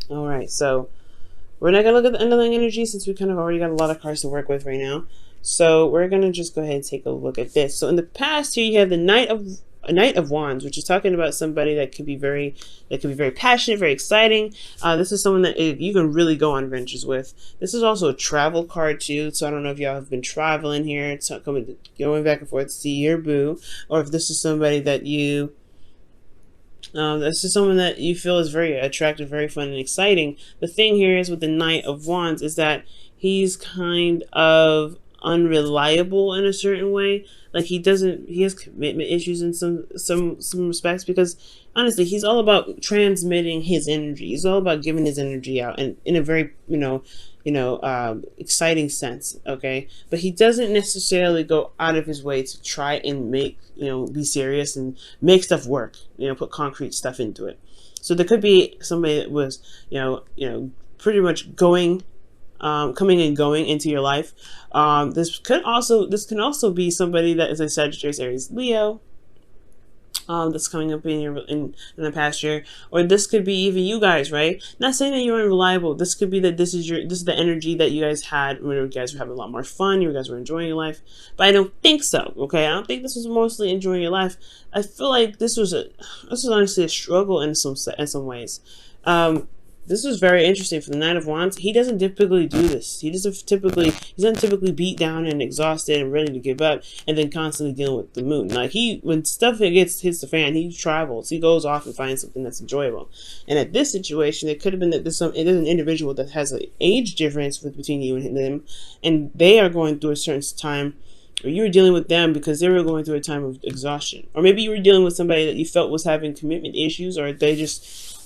All right, so we're not gonna look at the underlying energy since we kind of already got a lot of cards to work with right now. So we're gonna just go ahead and take a look at this. So in the past here, you have the Knight of Wands, which is talking about somebody that could be very passionate, very exciting. This is someone that you can really go on adventures with. This is also a travel card too. So I don't know if y'all have been traveling here, it's going back and forth to see your boo, or if this is somebody that you this is someone that you feel is very attractive, very fun, and exciting. The thing here is with the Knight of Wands is that he's kind of unreliable in a certain way. Like he has commitment issues in some respects, because honestly, he's all about transmitting his energy. He's all about giving his energy out, and in a very exciting sense. Okay, but he doesn't necessarily go out of his way to try and be serious and make stuff work. Put concrete stuff into it. So there could be somebody that was pretty much coming and going into your life. This can also be somebody that is a Sagittarius, Aries, Leo. That's coming up in the past year, or this could be even you guys, right? Not saying that you're unreliable. This could be that this is the energy that you guys had when you guys were having a lot more fun. You guys were enjoying your life, but I don't think so. Okay, I don't think this was mostly enjoying your life. I feel like this was honestly a struggle in some ways. This was very interesting for the Knight of Wands. He doesn't typically do this. He doesn't typically beat down and exhausted and ready to give up, and then constantly dealing with the moon. Like when stuff hits the fan, he travels. He goes off and finds something that's enjoyable. And at this situation, it could have been that there's an individual that has an age difference between you and them, and they are going through a certain time, or you were dealing with them because they were going through a time of exhaustion. Or maybe you were dealing with somebody that you felt was having commitment issues, or they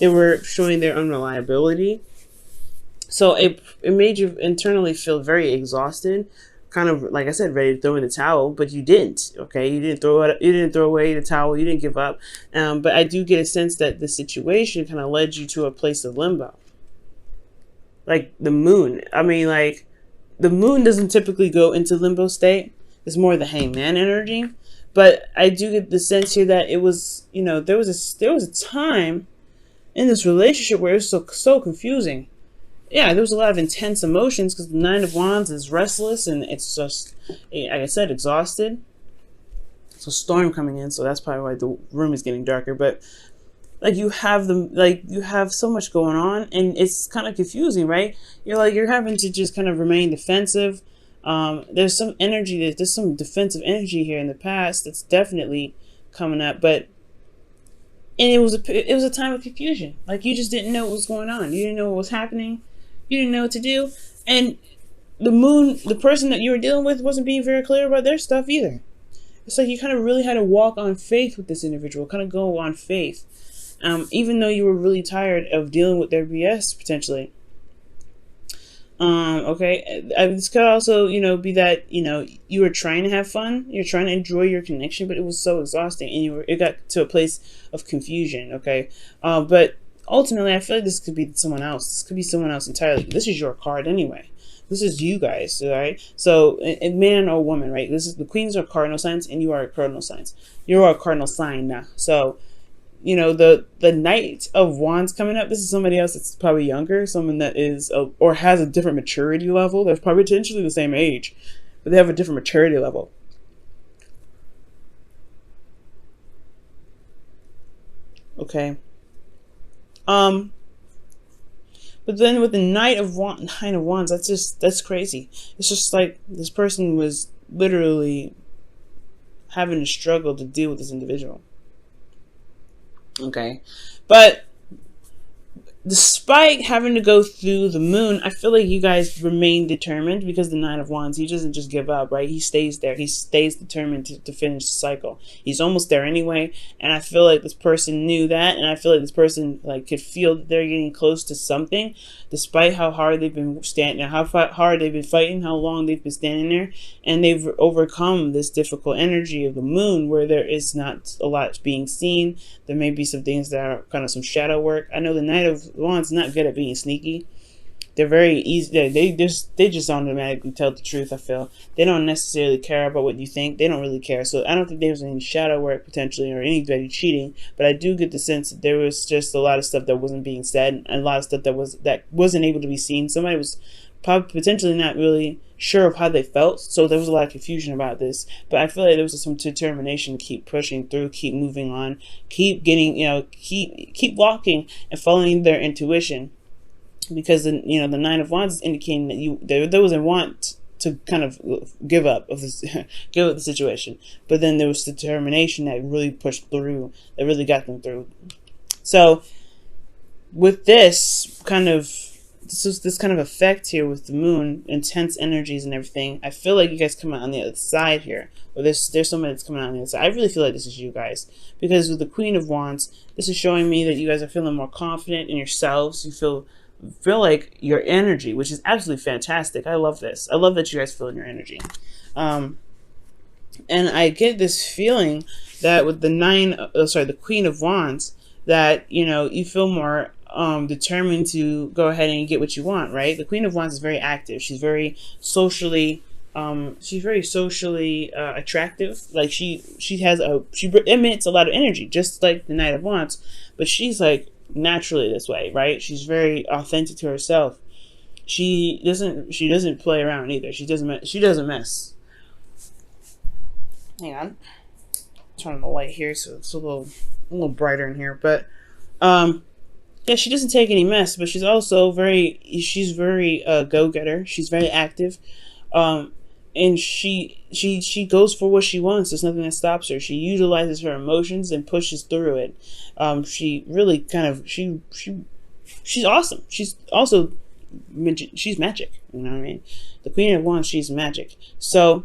were showing their unreliability. So it made you internally feel very exhausted, kind of, like I said, ready to throw in the towel, but you didn't. Okay, you didn't throw away the towel, you didn't give up. But I do get a sense that the situation kind of led you to a place of limbo. Like the moon. I mean, like, the moon doesn't typically go into limbo state. It's more the hangman energy. But I do get the sense here that it was, there was a time in this relationship where it was so confusing. Yeah, there was a lot of intense emotions because the Nine of Wands is restless and it's just, like I said, exhausted. So storm coming in, so that's probably why the room is getting darker. But like you have so much going on, and it's kind of confusing, right? You're having to just kind of remain defensive. There's some energy, there's some defensive energy here in the past that's definitely coming up, but it was a time of confusion. Like you just didn't know what was going on. You didn't know what was happening. You didn't know what to do, and the moon, the person that you were dealing with, wasn't being very clear about their stuff either. It's like you kind of really had to walk on faith with this individual, kind of go on faith, even though you were really tired of dealing with their BS potentially. Okay, this could also, be that, you were trying to have fun, you're trying to enjoy your connection, but it was so exhausting, and it got to a place of confusion. Okay, but ultimately, I feel like this could be someone else. This could be someone else entirely. This is your card anyway. This is you guys, all right? So, a man or woman, right? This is the queens are cardinal signs, and you are a cardinal signs. You are a cardinal sign now. So, the Knight of Wands coming up, this is somebody else that's probably younger, someone that is, or has a different maturity level. They're probably potentially the same age, but they have a different maturity level. Okay. But then with the Nine of Wands, that's crazy. It's just like this person was literally having to struggle to deal with this individual. Okay, but despite having to go through the moon, I feel like you guys remain determined, because the Nine of Wands, he doesn't just give up, right? He stays there. He stays determined to finish the cycle. He's almost there anyway, and I feel like this person knew that, and I feel like this person could feel that they're getting close to something, despite how hard they've been standing, how hard they've been fighting, how long they've been standing there, and they've overcome this difficult energy of the moon, where there is not a lot being seen. There may be some things that are kind of some shadow work. I know the Knight of Wands not good at being sneaky. They're very easy. They just automatically tell the truth. I feel they don't necessarily care about what you think. They don't really care. So I don't think there was any shadow work potentially or anybody cheating. But I do get the sense that there was just a lot of stuff that wasn't being said and a lot of stuff that wasn't able to be seen. Somebody was probably potentially not really sure of how they felt, so there was a lot of confusion about this. But I feel like there was some determination to keep pushing through, keep moving on, keep getting, keep walking and following their intuition, because the Nine of Wands is indicating that there was a want to kind of give up of this, give up the situation, but then there was determination that really pushed through, that really got them through. So with this kind of effect here with the moon, intense energies and everything, I feel like you guys come out on the other side here, or there's somebody that's coming out on the other side. I really feel like this is you guys, because with the Queen of Wands, this is showing me that you guys are feeling more confident in yourselves. You feel like your energy, which is absolutely fantastic. I love this. I love that you guys feel in your energy. And I get this feeling that with the Queen of Wands, that you feel more determined to go ahead and get what you want, right? The Queen of Wands is very active. She's very socially attractive. Like she emits a lot of energy, just like the Knight of Wands, but she's like naturally this way, right? She's very authentic to herself. She doesn't play around either. She doesn't mess. Hang on, turn on the light here so it's a little brighter in here. But yeah, she doesn't take any mess, but she's also very go-getter. She's very active, and she goes for what she wants. There's nothing that stops her. She utilizes her emotions and pushes through it. She really she's awesome. She's also she's magic. You know what I mean? The Queen of Wands, she's magic. So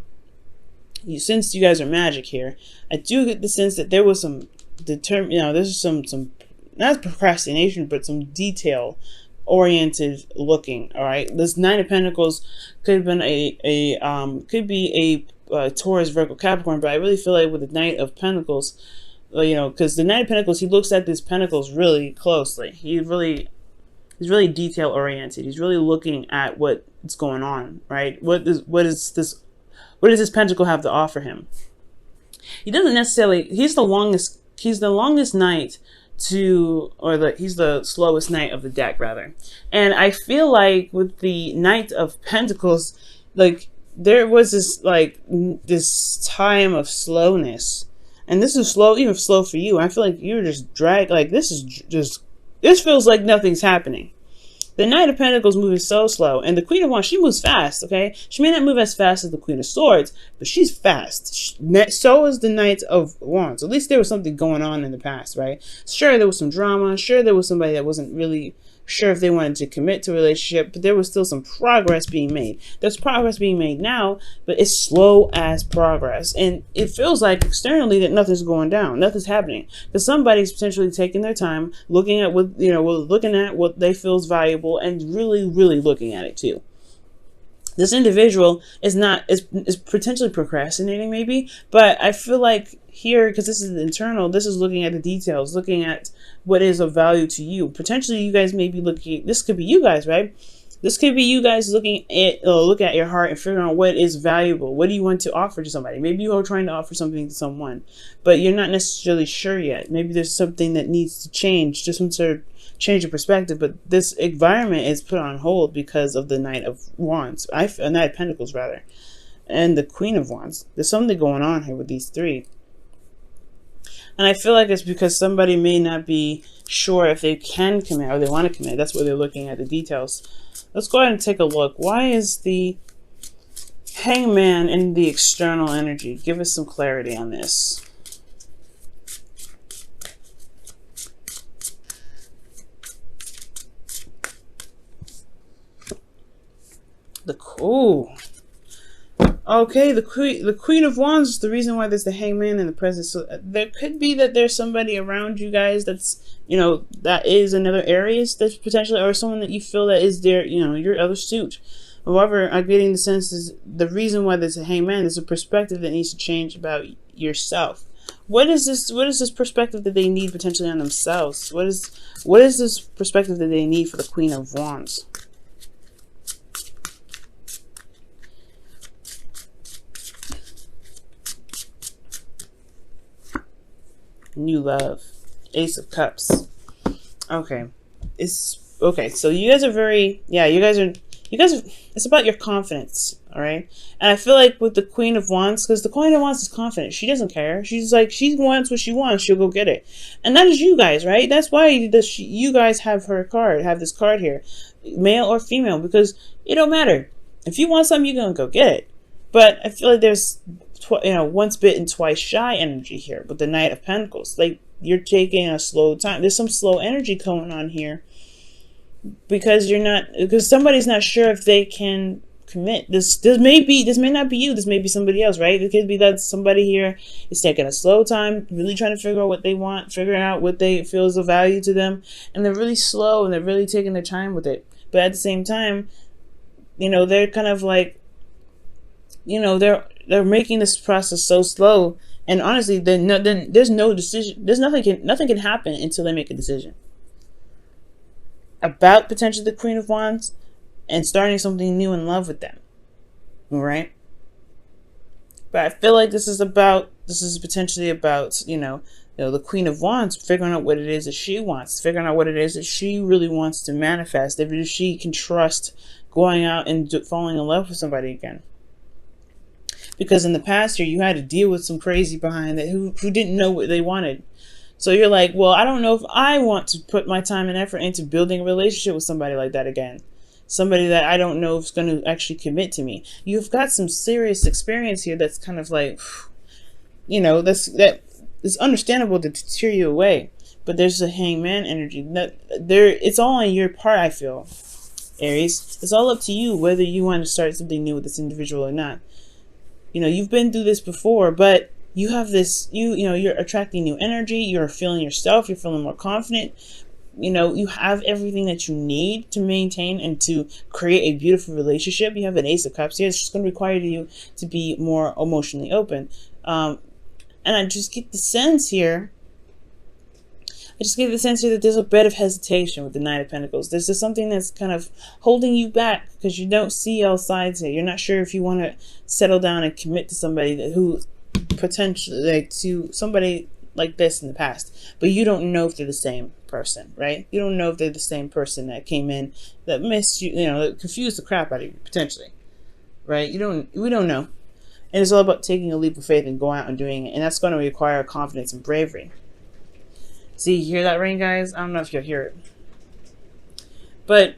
since you guys are magic here, I do get the sense that there was some there's some not procrastination, but some detail oriented looking. All right, this Nine of Pentacles could have been a Taurus, Virgo, Capricorn, but I really feel like with the Knight of Pentacles, because the Knight of Pentacles, he looks at these pentacles really closely. He's really detail oriented. He's really looking at what's going on, right? What does this pentacle have to offer him? He doesn't necessarily. He's the longest knight he's the slowest knight of the deck, rather. And I feel like with the Knight of Pentacles, like there was this time of slowness, and this is even slow for you. I feel like you're just dragged. Like this feels like nothing's happening. The Knight of Pentacles moving so slow, and the Queen of Wands, she moves fast, okay? She may not move as fast as the Queen of Swords, but she's fast. So is the Knight of Wands. At least there was something going on in the past, right? Sure, there was some drama. Sure, there was somebody that wasn't really sure if they wanted to commit to a relationship, but there was still some progress being made. There's progress being made now, but it's slow as progress. And it feels like externally that nothing's going down, nothing's happening. Because somebody's potentially taking their time, looking at what they feel is valuable, and really, really looking at it too. This individual is potentially procrastinating maybe, but I feel like here, because this is internal, this is looking at the details, looking at what is of value to you. Potentially you guys may be looking, this could be you guys, right? This could be you guys looking at your heart and figuring out what is valuable. What do you want to offer to somebody? Maybe you are trying to offer something to someone, but you're not necessarily sure yet. Maybe there's something that needs to change, just some sort of change of perspective, but this environment is put on hold because of the Knight of Wands, Knight of Pentacles rather, and the Queen of Wands. There's something going on here with these three. And I feel like it's because somebody may not be sure if they can commit or they want to commit. That's why they're looking at the details. Let's go ahead and take a look. Why is the Hangman in the external energy? Give us some clarity on this. Okay, the Queen of Wands is the reason why there's the Hangman in the present. So there could be that there's somebody around you guys that's, that is another Aries that's potentially, or someone that you feel that is their, your other suit. However, I'm getting the sense is the reason why there's a Hangman is a perspective that needs to change about yourself. What is this perspective that they need potentially on themselves? What is this perspective that they need for the Queen of Wands? New love. Ace of Cups. Okay. It's okay. So you guys are very, yeah, you guys are, it's about your confidence. All right. And I feel like with the Queen of Wands, because the Queen of Wands is confident. She doesn't care. She's like, she wants what she wants. She'll go get it. And that is you guys, right? That's why you guys have have this card here, male or female, because it don't matter. If you want something, you're going to go get it. But I feel like there's, once bitten, twice shy energy here with the Knight of Pentacles. Like, you're taking a slow time. There's some slow energy going on here because somebody's not sure if they can commit. This may not be you. This may be somebody else, right? It could be that somebody here is taking a slow time, really trying to figure out what they want, figuring out what they feel is of value to them, and they're really slow and they're really taking their time with it. But at the same time, they're kind of like, they're making this process so slow. And honestly, there's no decision. Nothing can happen until they make a decision about potentially the Queen of Wands and starting something new in love with them. All right. But I feel like this is potentially about, the Queen of Wands figuring out what it is that she wants, figuring out what it is that she really wants to manifest, if she can trust going out and falling in love with somebody again. Because in the past year, you had to deal with some crazy behind that who didn't know what they wanted. So you're like, well, I don't know if I want to put my time and effort into building a relationship with somebody like that again. Somebody that I don't know if is going to actually commit to me. You've got some serious experience here that's kind of like, that it's understandable to tear you away. But there's a hangman energy. It's all on your part, I feel, Aries. It's all up to you whether you want to start something new with this individual or not. You've been through this before, but you have this, you're attracting new energy. You're feeling yourself. You're feeling more confident. You have everything that you need to maintain and to create a beautiful relationship. You have an Ace of Cups here. It's just going to require you to be more emotionally open. And I just get the sense here. That there's a bit of hesitation with the Knight of Pentacles. There's just something that's kind of holding you back because you don't see all sides here. You're not sure if you want to settle down and commit to somebody who potentially, to somebody like this in the past, but you don't know if they're the same person, right? You don't know if they're the same person that came in that missed you, that confused the crap out of you potentially, right? We don't know. And it's all about taking a leap of faith and going out and doing it. And that's going to require confidence and bravery. See, you hear that ring, guys? I don't know if you'll hear it. But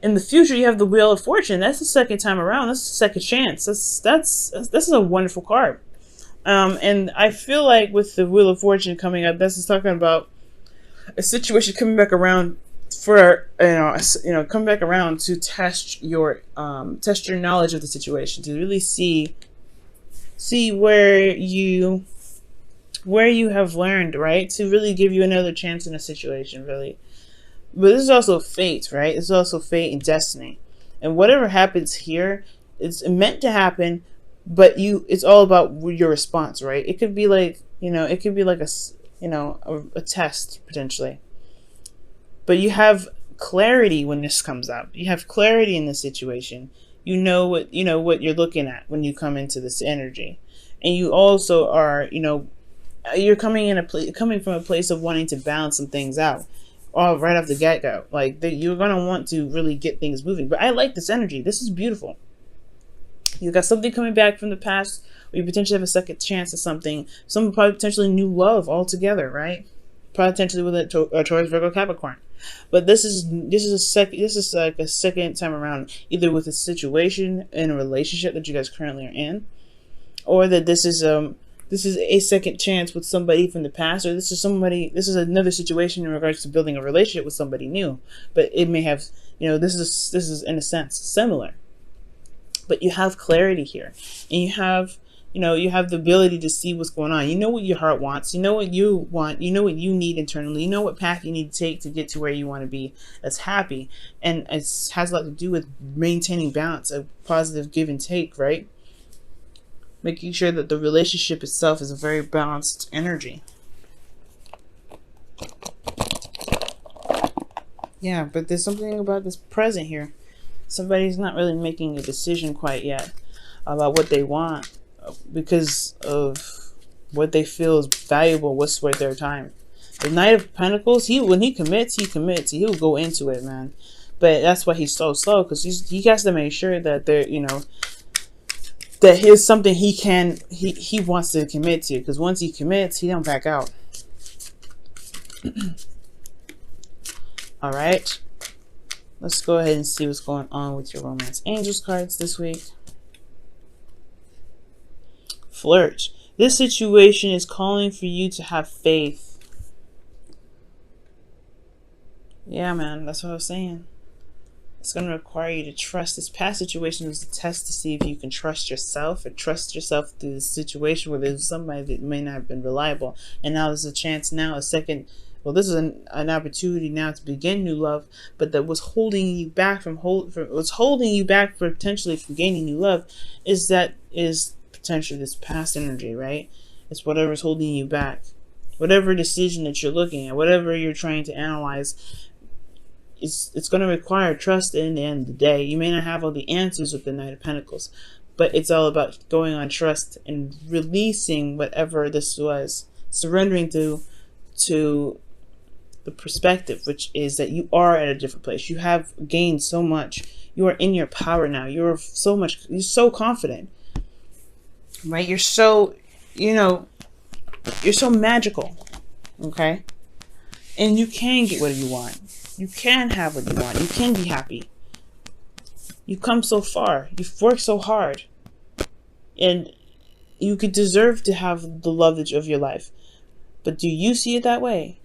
in the future, you have the Wheel of Fortune. That's the second time around. That's the second chance. This is a wonderful card. And I feel like with the Wheel of Fortune coming up, this is talking about a situation coming back around coming back around to test your knowledge of the situation, to really see where you have learned, right? To really give you another chance in a situation, really. But this is also fate, right? It's also fate and destiny. And whatever happens here, it's meant to happen, but it's all about your response, right? It could be like, a test potentially. But you have clarity when this comes up. You have clarity in the situation. You know what you're looking at when you come into this energy. And you also are, you're coming from a place of wanting to balance some things out, all right off the get-go. Like you're gonna want to really get things moving. But I like this energy. This is beautiful. You got something coming back from the past, or you potentially have a second chance at something. Some potentially new love altogether, right? Potentially with a Taurus, Virgo, Capricorn. But this is like a second time around, either with a situation in a relationship that you guys currently are in, or that this is a second chance with somebody from the past, or this is another situation in regards to building a relationship with somebody new. But it may have, this is in a sense similar. But you have clarity here, and you have the ability to see what's going on. You know what your heart wants. You know what you want. You know what you need internally. You know what path you need to take to get to where you want to be that's happy. And it has a lot to do with maintaining balance, a positive give and take, right? Making sure that the relationship itself is a very balanced energy. Yeah, but there's something about this present here. Somebody's not really making a decision quite yet about what they want because of what they feel is valuable, what's worth their time. The Knight of Pentacles, when he commits, he commits. He'll go into it, man. But that's why he's so slow, because he has to make sure that they're, that here's something he wants to commit to. Because once he commits, he don't back out. All right. Let's go ahead and see what's going on with your Romance Angels cards this week. Flirt. This situation is calling for you to have faith. Yeah, man, that's what I was saying. It's going to require you to trust. This past situation was a test to see if you can trust yourself, or trust yourself through the situation where there's somebody that may not have been reliable. And now there's a chance now, this is an opportunity now to begin new love, but that was holding you back potentially from gaining new love is potentially this past energy, right? It's whatever's holding you back. Whatever decision that you're looking at, whatever you're trying to analyze, it's going to require trust in the end of the day. You may not have all the answers with the Knight of Pentacles, but it's all about going on trust and releasing whatever this was, surrendering to the perspective, which is that you are at a different place. You have gained so much. You are in your power now. You're so confident, right? You're so, you're so magical, okay? And you can get what you want. You can have what you want. You can be happy. You've come so far. You've worked so hard. And you could deserve to have the love of your life. But do you see it that way?